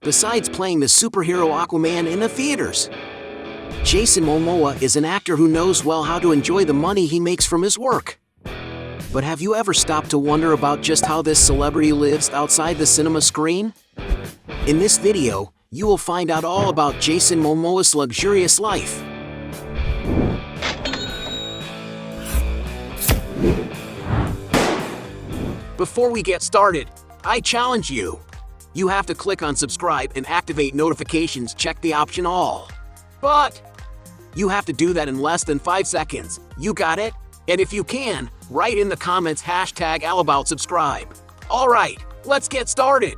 besides playing the superhero Aquaman in the theaters. Jason Momoa is an actor who knows well how to enjoy the money he makes from his work. But have you ever stopped to wonder about just how this celebrity lives outside the cinema screen? In this video, you will find out all about Jason Momoa's luxurious life. Before we get started, I challenge you. You have to click on subscribe and activate notifications, check the option all. But you have to do that in less than 5 seconds. You got it? And if you can, write in the comments #AllAboutSubscribe. Alright, let's get started.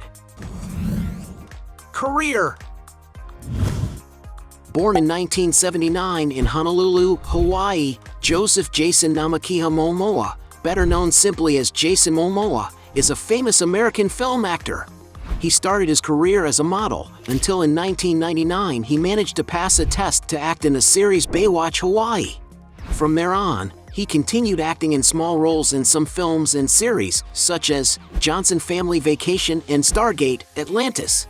Career. Born in 1979 in Honolulu, Hawaii, Joseph Jason Namakiha Momoa, better known simply as Jason Momoa, is a famous American film actor. He started his career as a model, until in 1999 he managed to pass a test to act in the series Baywatch Hawaii. From there on, he continued acting in small roles in some films and series, such as Johnson Family Vacation and Stargate, Atlantis.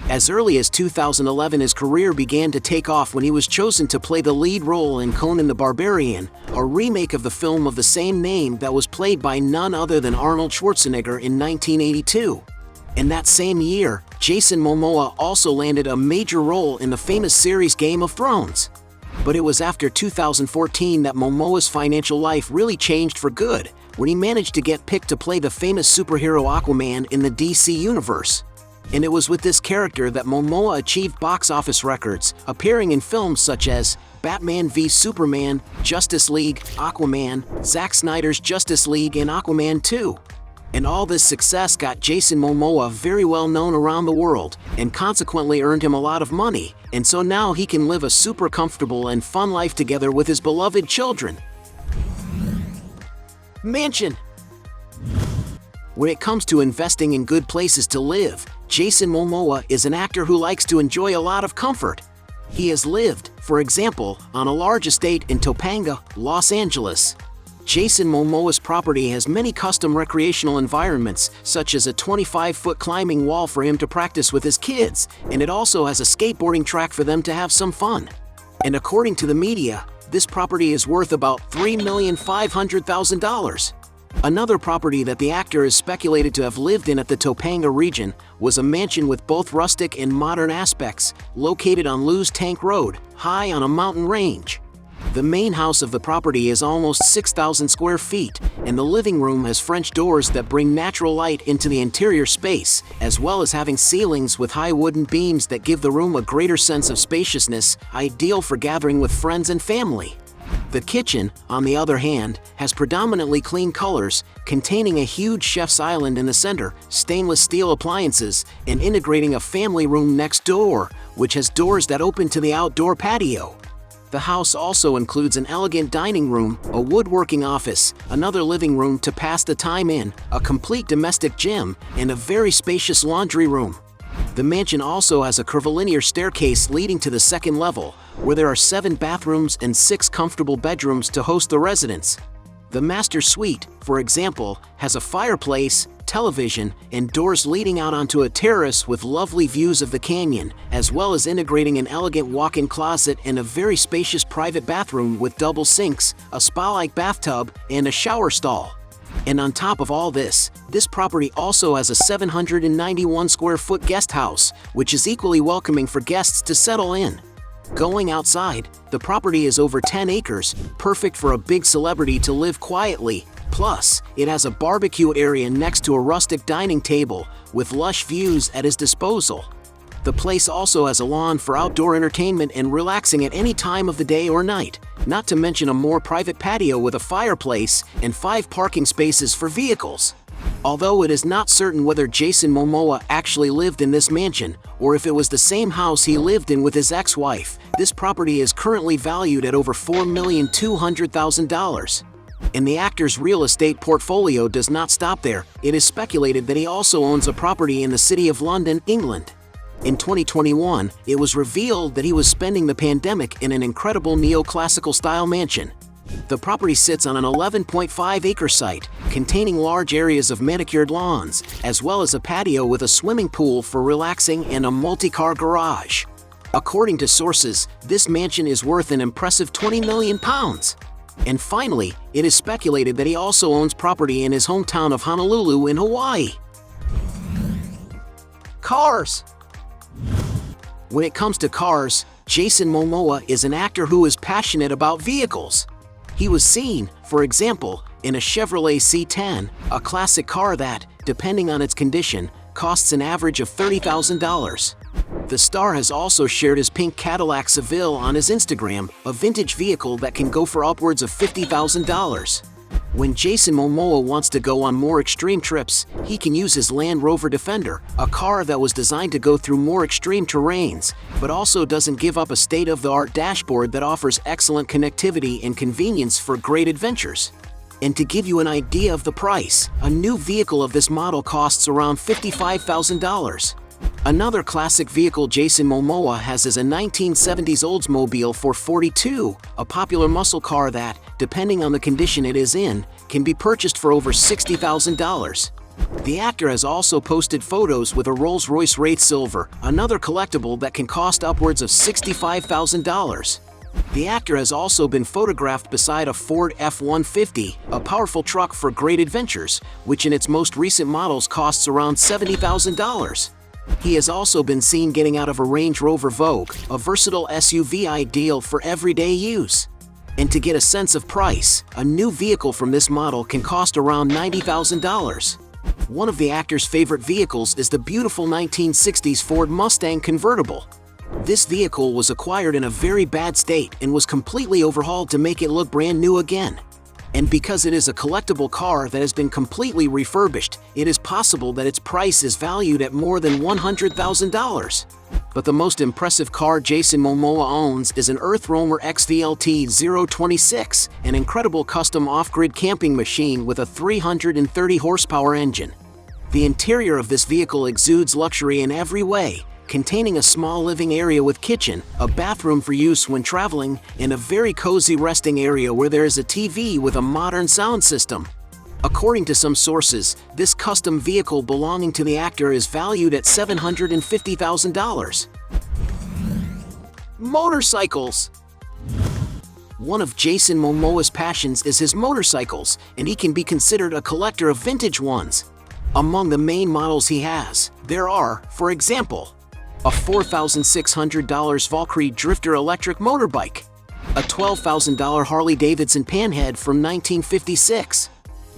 As early as 2011, his career began to take off when he was chosen to play the lead role in Conan the Barbarian, a remake of the film of the same name that was played by none other than Arnold Schwarzenegger in 1982. In that same year, Jason Momoa also landed a major role in the famous series Game of Thrones. But it was after 2014 that Momoa's financial life really changed for good, when he managed to get picked to play the famous superhero Aquaman in the DC universe. And it was with this character that Momoa achieved box office records, appearing in films such as Batman v Superman, Justice League, Aquaman, Zack Snyder's Justice League, and Aquaman 2. And all this success got Jason Momoa very well known around the world, and consequently earned him a lot of money, and so now he can live a super comfortable and fun life together with his beloved children. Mansion. When it comes to investing in good places to live, Jason Momoa is an actor who likes to enjoy a lot of comfort. He has lived, for example, on a large estate in Topanga, Los Angeles. Jason Momoa's property has many custom recreational environments, such as a 25-foot climbing wall for him to practice with his kids, and it also has a skateboarding track for them to have some fun. And according to the media, this property is worth about $3,500,000. Another property that the actor is speculated to have lived in at the Topanga region was a mansion with both rustic and modern aspects, located on Lewes Tank Road, high on a mountain range. The main house of the property is almost 6,000 square feet, and the living room has French doors that bring natural light into the interior space, as well as having ceilings with high wooden beams that give the room a greater sense of spaciousness, ideal for gathering with friends and family. The kitchen, on the other hand, has predominantly clean colors, containing a huge chef's island in the center, stainless steel appliances, and integrating a family room next door, which has doors that open to the outdoor patio. The house also includes an elegant dining room, a woodworking office, another living room to pass the time in, a complete domestic gym, and a very spacious laundry room. The mansion also has a curvilinear staircase leading to the second level, where there are 7 bathrooms and 6 comfortable bedrooms to host the residents. The master suite, for example, has a fireplace, television, and doors leading out onto a terrace with lovely views of the canyon, as well as integrating an elegant walk-in closet and a very spacious private bathroom with double sinks, a spa-like bathtub, and a shower stall. And on top of all this, this property also has a 791 square foot guest house, which is equally welcoming for guests to settle in. Going outside, the property is over 10 acres, perfect for a big celebrity to live quietly. Plus, it has a barbecue area next to a rustic dining table, with lush views at his disposal. The place also has a lawn for outdoor entertainment and relaxing at any time of the day or night, not to mention a more private patio with a fireplace and 5 parking spaces for vehicles. Although it is not certain whether Jason Momoa actually lived in this mansion, or if it was the same house he lived in with his ex-wife, this property is currently valued at over $4,200,000. And the actor's real estate portfolio does not stop there. It is speculated that he also owns a property in the city of London, England. In 2021, it was revealed that he was spending the pandemic in an incredible neoclassical style mansion. The property sits on an 11.5-acre site, containing large areas of manicured lawns, as well as a patio with a swimming pool for relaxing and a multi-car garage. According to sources, this mansion is worth an impressive £20 million. And finally, it is speculated that he also owns property in his hometown of Honolulu in Hawaii. Cars. When it comes to cars, Jason Momoa is an actor who is passionate about vehicles. He was seen, for example, in a Chevrolet C10, a classic car that, depending on its condition, costs an average of $30,000. The star has also shared his pink Cadillac Seville on his Instagram, a vintage vehicle that can go for upwards of $50,000. When Jason Momoa wants to go on more extreme trips, he can use his Land Rover Defender, a car that was designed to go through more extreme terrains, but also doesn't give up a state-of-the-art dashboard that offers excellent connectivity and convenience for great adventures. And to give you an idea of the price, a new vehicle of this model costs around $55,000. Another classic vehicle Jason Momoa has is a 1970s Oldsmobile 442, a popular muscle car that, depending on the condition it is in, can be purchased for over $60,000. The actor has also posted photos with a Rolls-Royce Wraith Silver, another collectible that can cost upwards of $65,000. The actor has also been photographed beside a Ford F-150, a powerful truck for great adventures, which in its most recent models costs around $70,000. He has also been seen getting out of a Range Rover Vogue, a versatile SUV ideal for everyday use. And to get a sense of price, a new vehicle from this model can cost around $90,000. One of the actor's favorite vehicles is the beautiful 1960s Ford Mustang convertible. This vehicle was acquired in a very bad state and was completely overhauled to make it look brand new again. And because it is a collectible car that has been completely refurbished, it is possible that its price is valued at more than $100,000. But the most impressive car Jason Momoa owns is an Earth Roamer XVLT 026, an incredible custom off-grid camping machine with a 330 horsepower engine. The interior of this vehicle exudes luxury in every way, containing a small living area with kitchen, a bathroom for use when traveling, and a very cozy resting area where there is a TV with a modern sound system. According to some sources, this custom vehicle belonging to the actor is valued at $750,000. Motorcycles. One of Jason Momoa's passions is his motorcycles, and he can be considered a collector of vintage ones. Among the main models he has, there are, for example, a $4,600 Valkyrie Drifter electric motorbike, a $12,000 Harley-Davidson Panhead from 1956,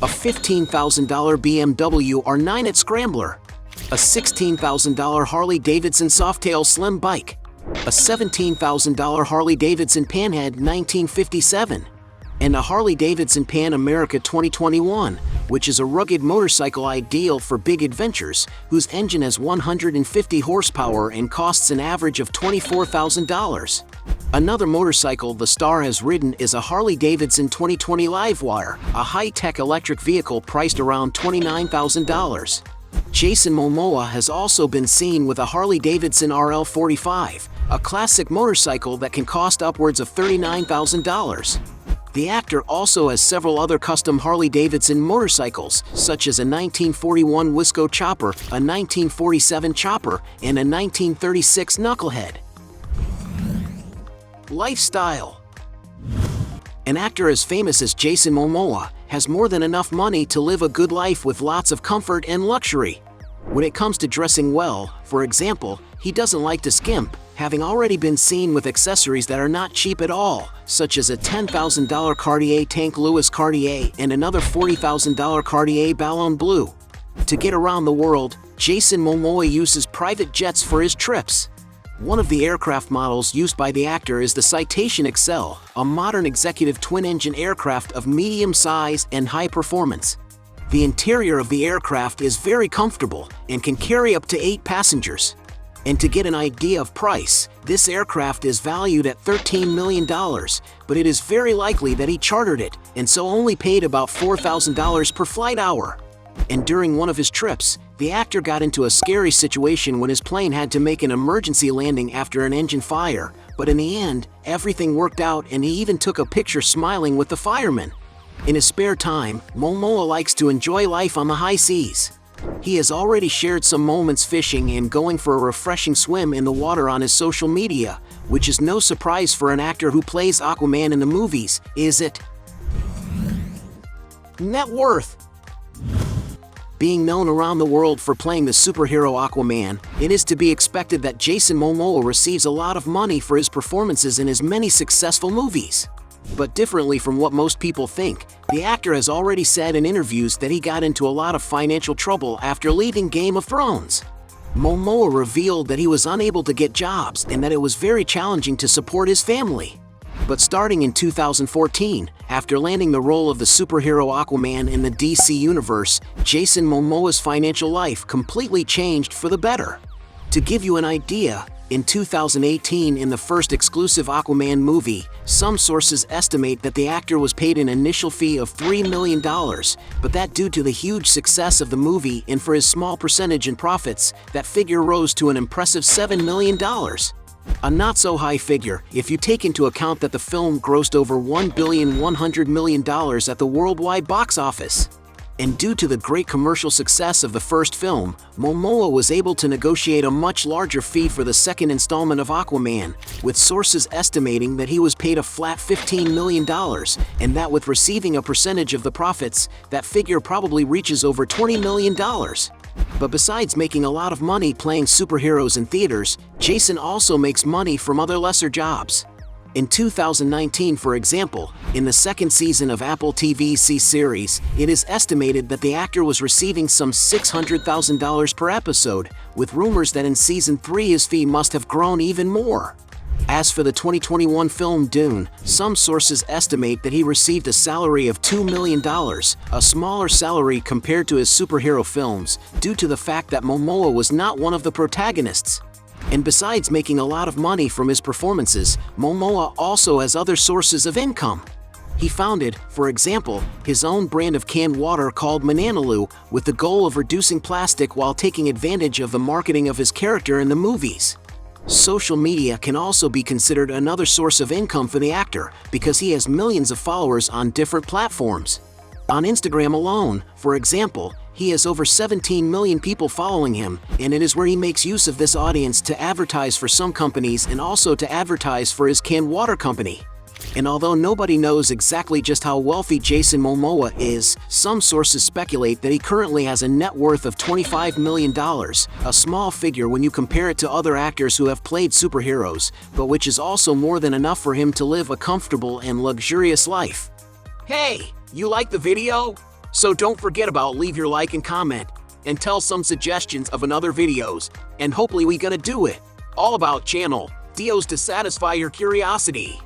a $15,000 BMW R9 Scrambler, a $16,000 Harley-Davidson Softail Slim Bike, a $17,000 Harley-Davidson Panhead 1957, and a Harley-Davidson Pan America 2021, which is a rugged motorcycle ideal for big adventures, whose engine has 150 horsepower and costs an average of $24,000. Another motorcycle the star has ridden is a Harley-Davidson 2020 Livewire, a high-tech electric vehicle priced around $29,000. Jason Momoa has also been seen with a Harley-Davidson RL45, a classic motorcycle that can cost upwards of $39,000. The actor also has several other custom Harley-Davidson motorcycles, such as a 1941 Wisco Chopper, a 1947 Chopper, and a 1936 Knucklehead. Lifestyle. An actor as famous as Jason Momoa has more than enough money to live a good life with lots of comfort and luxury. When it comes to dressing well, for example, he doesn't like to skimp, having already been seen with accessories that are not cheap at all, such as a $10,000 Cartier Tank Louis Cartier and another $40,000 Cartier Ballon Bleu. To get around the world, Jason Momoa uses private jets for his trips. One of the aircraft models used by the actor is the Citation Excel, a modern executive twin-engine aircraft of medium size and high performance. The interior of the aircraft is very comfortable and can carry up to 8 passengers. And to get an idea of price, this aircraft is valued at $13 million, but it is very likely that he chartered it and so only paid about $4,000 per flight hour. And during one of his trips, the actor got into a scary situation when his plane had to make an emergency landing after an engine fire, But in the end, everything worked out and he even took a picture smiling with the firemen. In his spare time, Momoa likes to enjoy life on the high seas. He has already shared some moments fishing and going for a refreshing swim in the water on his social media, which is no surprise for an actor who plays Aquaman in the movies, is it? Net worth. Being known around the world for playing the superhero Aquaman, it is to be expected that Jason Momoa receives a lot of money for his performances in his many successful movies. But differently from what most people think, the actor has already said in interviews that he got into a lot of financial trouble after leaving Game of Thrones. Momoa revealed that he was unable to get jobs and that it was very challenging to support his family. But starting in 2014, after landing the role of the superhero Aquaman in the DC universe, Jason Momoa's financial life completely changed for the better. To give you an idea, in 2018, in the first exclusive Aquaman movie, some sources estimate that the actor was paid an initial fee of $3 million, but that due to the huge success of the movie and for his small percentage in profits, that figure rose to an impressive $7 million. A not-so-high figure if you take into account that the film grossed over $1.1 billion at the worldwide box office. And due to the great commercial success of the first film, Momoa was able to negotiate a much larger fee for the second installment of Aquaman, with sources estimating that he was paid a flat $15 million, and that with receiving a percentage of the profits, that figure probably reaches over $20 million. But besides making a lot of money playing superheroes in theaters, Jason also makes money from other lesser jobs. In 2019, for example, in the second season of Apple TV's series, it is estimated that the actor was receiving some $600,000 per episode, with rumors that in season 3 his fee must have grown even more. As for the 2021 film Dune, some sources estimate that he received a salary of $2 million, a smaller salary compared to his superhero films, due to the fact that Momoa was not one of the protagonists. And besides making a lot of money from his performances, Momoa also has other sources of income. He founded, for example, his own brand of canned water called Mananalu, with the goal of reducing plastic while taking advantage of the marketing of his character in the movies. Social media can also be considered another source of income for the actor because he has millions of followers on different platforms. On Instagram alone, for example, he has over 17 million people following him, and it is where he makes use of this audience to advertise for some companies and also to advertise for his canned water company. And although nobody knows exactly just how wealthy Jason Momoa is, some sources speculate that he currently has a net worth of $25 million, a small figure when you compare it to other actors who have played superheroes, but which is also more than enough for him to live a comfortable and luxurious life. Hey, you like the video? So don't forget about leave your like and comment, and tell some suggestions of another videos, and hopefully we gonna do it. All about channel Dios to satisfy your curiosity.